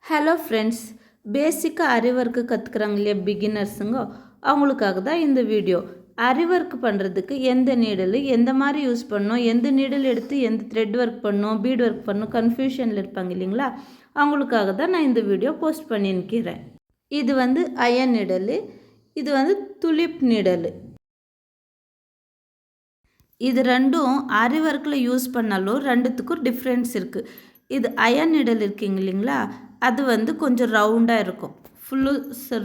Hello friends, பேசிக்காக அரிவொர்க்கு கற்றுக்குறாங்க இல்லையா பிகினர்ஸுங்க, அவங்களுக்காக தான் இந்த வீடியோ. அரிவொர்க் பண்ணுறதுக்கு எந்த நீடல் எந்த மாதிரி யூஸ் பண்ணணும், எந்த நீடல் எடுத்து எந்த த்ரெட் ஒர்க் பண்ணணும், பீட் ஒர்க் பண்ணணும், கன்ஃபியூஷனில் இருப்பாங்க இல்லைங்களா, அவங்களுக்காக தான் நான் இந்த வீடியோ போஸ்ட் பண்ணியிருக்கிறேன். இது வந்து அயன் நீடல், இது வந்து துலிப் நீடல். இது ரெண்டும் அரிவொர்க்கில் யூஸ் பண்ணாலும் ரெண்டுத்துக்கும் டிஃப்ரென்ஸ் இருக்குது. இது அயன் நீடல் இருக்குங்க இல்லைங்களா, அது வந்து கொஞ்சம் ரவுண்டாக இருக்கும், ஃபுல்லு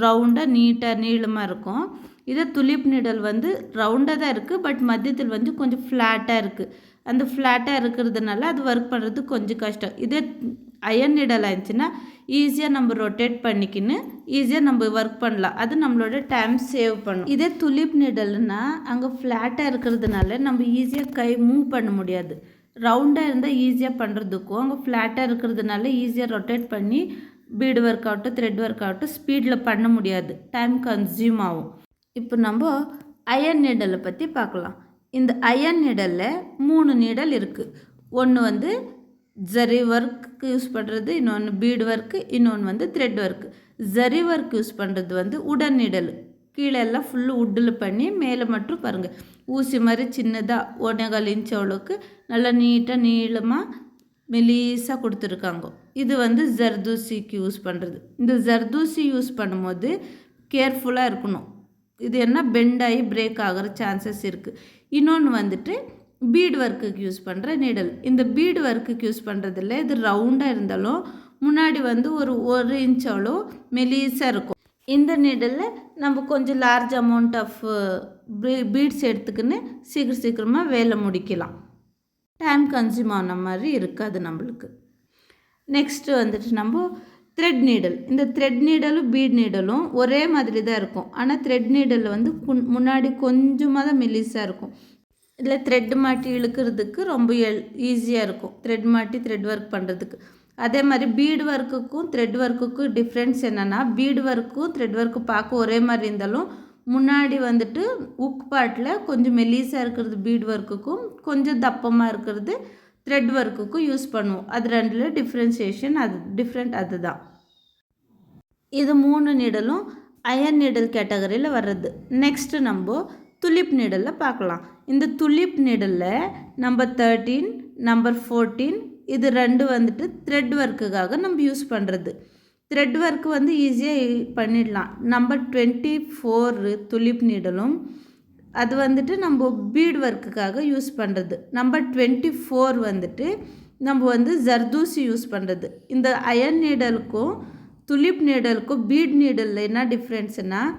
ரவுண்டாக நீட்டாக நீளமாக இருக்கும். இதே துலிப் நீடல் வந்து ரவுண்டாக தான் இருக்குது, பட் மத்தியத்தில் வந்து கொஞ்சம் ஃப்ளாட்டாக இருக்குது. அந்த ஃப்ளாட்டாக இருக்கிறதுனால அது ஒர்க் பண்ணுறது கொஞ்சம் கஷ்டம். இதே அயன் நீடல் ஆயிடுச்சுன்னா ஈஸியாக நம்ம ரொட்டேட் பண்ணிக்கின்னு ஈஸியாக நம்ம ஒர்க் பண்ணலாம், அது நம்மளோட டைம் சேவ் பண்ணும். இதே துலிப் நீடல்னா அங்கே ஃப்ளாட்டாக இருக்கிறதுனால நம்ம ஈஸியாக கை மூவ் பண்ண முடியாது. ரவுண்டாக இருந்தால் ஈஸியாக பண்ணுறதுக்கும் அங்கே ஃப்ளாட்டாக இருக்கிறதுனால ஈஸியாக ரொட்டேட் பண்ணி பீடு ஒர்க் ஆகட்டும் த்ரெட் ஒர்க் ஆகட்டும் ஸ்பீடில் பண்ண முடியாது, டைம் கன்சியூம் ஆகும். இப்போ நம்ம அயன் நீடலை பற்றி பார்க்கலாம். இந்த அயன் நீடலில் 3 நீடல் இருக்குது. ஒன்று வந்து ஜரி ஒர்க்கு யூஸ் பண்ணுறது, இன்னொன்று பீடு ஒர்க்கு, இன்னொன்று வந்து thread work. Zari work use பண்ணுறது வந்து உடன் நீடல், கீழே எல்லாம் ஃபுல்லு உட்டில் பண்ணி மேலே மட்டும் பாருங்கள் ஊசி மாதிரி சின்னதாக 1.25 இன்ச் அளவுக்கு நல்லா நீட்டாக நீளமாக மெலீஸாக கொடுத்துருக்காங்க. இது வந்து ஜர்தூசிக்கு யூஸ் பண்ணுறது. இந்த ஜர்தூசி யூஸ் பண்ணும்போது கேர்ஃபுல்லாக இருக்கணும், இது என்ன பெண்ட் ஆகி பிரேக் ஆகிற சான்சஸ் இருக்குது. இன்னொன்று வந்துட்டு பீட் ஒர்க்குக்கு யூஸ் பண்ணுற நீடல். இந்த பீடு ஒர்க்குக்கு யூஸ் பண்ணுறதில்ல, இது ரவுண்டாக இருந்தாலும் முன்னாடி வந்து ஒரு 1 இன்ச் அளவு மெலீஸாக இருக்கும். இந்த நீடலில் நம்ம கொஞ்சம் லார்ஜ் அமௌண்ட் ஆஃப் பீட்ஸ் எடுத்துக்கின்னு சீக்கிரமாக வேலை முடிக்கலாம், டைம் கன்சியூம் ஆன மாதிரி இருக்காது நம்மளுக்கு. நெக்ஸ்ட்டு வந்துட்டு நம்ம த்ரெட் நீடல். இந்த த்ரெட் நீடலும் பீட் நீடலும் ஒரே மாதிரி தான் இருக்கும், ஆனால் த்ரெட் நீடலில் வந்து முன்னாடி கொஞ்சமாக தான் மெலிசாக இருக்கும். இதில் த்ரெட் மாட்டி இழுக்கிறதுக்கு ரொம்ப ஈஸியாக இருக்கும், த்ரெட் மாட்டி த்ரெட் ஒர்க் பண்ணுறதுக்கு. அதே மாதிரி பீடு ஒர்க்குக்கும் த்ரெட் ஒர்க்குக்கும் டிஃப்ரென்ஸ் என்னென்னா, பீடு ஒர்க்கும் த்ரெட் ஒர்க்கும் பார்க்க ஒரே மாதிரி இருந்தாலும் முன்னாடி வந்துட்டு உக் பார்ட்டில் கொஞ்சம் மெலீஸாக இருக்கிறது பீடு ஒர்க்குக்கும், கொஞ்சம் தப்பமாக இருக்கிறது த்ரெட் ஒர்க்குக்கும் யூஸ் பண்ணுவோம். அது ரெண்டில் டிஃப்ரென்சியேஷன், அது டிஃப்ரெண்ட் அதுதான். இது 3 நீடலும் அயன் நீடல் கேட்டகரியில் வர்றது. நெக்ஸ்ட்டு நம்ம துலிப் நீடலில் பார்க்கலாம். இந்த துலிப் நீடலில் நம்பர் 13 நம்பர் 14 இது 2 வந்துட்டு த்ரெட் ஒர்க்குக்காக நம்ம யூஸ் பண்ணுறது. த்ரெட் ஒர்க்கு வந்து ஈஸியாக பண்ணிடலாம். நம்பர் 24 துலிப் நீடலும் அது வந்துட்டு நம்ம பீட் ஒர்க்குக்காக யூஸ் பண்ணுறது. நம்பர் 24 வந்துட்டு நம்ம வந்து ஜர்தூசி யூஸ் பண்ணுறது. இந்த அயன் நீடலுக்கும் துலிப் நீடலுக்கும் பீட் நீடலில் என்ன டிஃப்ரென்ஸ்னால்,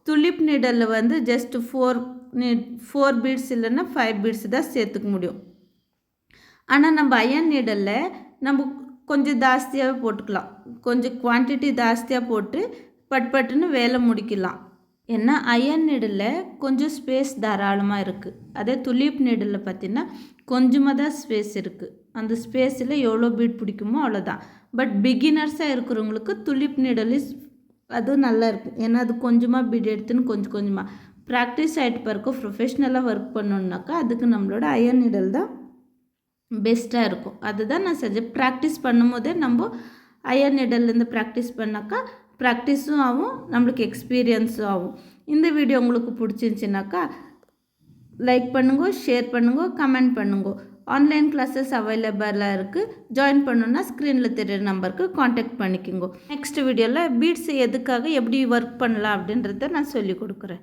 துலிப் நீடலில் வந்து ஜஸ்ட் 4 பீட்ஸ் இல்லைன்னா 5 பீட்ஸ் தான் சேர்த்துக்க முடியும். ஆனால் நம்ம அயன் நீடலில் நம்ம கொஞ்சம் ஜாஸ்தியாகவே போட்டுக்கலாம், கொஞ்சம் குவான்டிட்டி ஜாஸ்தியாக போட்டு பட்டுன்னு வேலை முடிக்கலாம். ஏன்னா அயன் நீடலில் கொஞ்சம் ஸ்பேஸ் தாராளமாக இருக்குது. அதே துலிப் நீடலில் பார்த்திங்கன்னா கொஞ்சமாக தான் ஸ்பேஸ் இருக்குது, அந்த ஸ்பேஸில் எவ்வளோ பீட் பிடிக்குமோ அவ்வளோதான். பட் பிகினர்ஸாக இருக்கிறவங்களுக்கு துலிப் நீடல் அது நல்லா இருக்குது, ஏன்னா அது கொஞ்சமாக பீட் எடுத்துன்னு கொஞ்சம் கொஞ்சமாக ப்ராக்டிஸ் ஆகிட்டு பிறகு ப்ரொஃபஷ்னலாக ஒர்க் பண்ணணுன்னாக்கா அதுக்கு நம்மளோட அயன் நீடல் தான் பெஸ்ட்டாக இருக்கும். அதுதான் நான் ப்ராக்டிஸ் பண்ணும்போதே நம்ம அயன் நீடல்லேருந்து ப்ராக்டிஸ் பண்ணாக்கா ப்ராக்டிஸும் ஆகும், நம்மளுக்கு எக்ஸ்பீரியன்ஸும் ஆகும். இந்த வீடியோ உங்களுக்கு பிடிச்சிருந்துச்சினாக்கா லைக் பண்ணுங்க, ஷேர் பண்ணுங்க, கமெண்ட் பண்ணுங்க. ஆன்லைன் கிளாஸஸ் அவைலபிளாக இருக்குது, ஜாயின் பண்ணணுன்னா ஸ்க்ரீனில் தெரிகிற நம்பருக்கு காண்டாக்ட் பண்ணிக்கோங்க. நெக்ஸ்ட் வீடியோவில் பீட்ஸ் எதுக்காக எப்படி ஒர்க் பண்ணலாம் அப்படின்றத நான் சொல்லிக் கொடுக்குறேன்.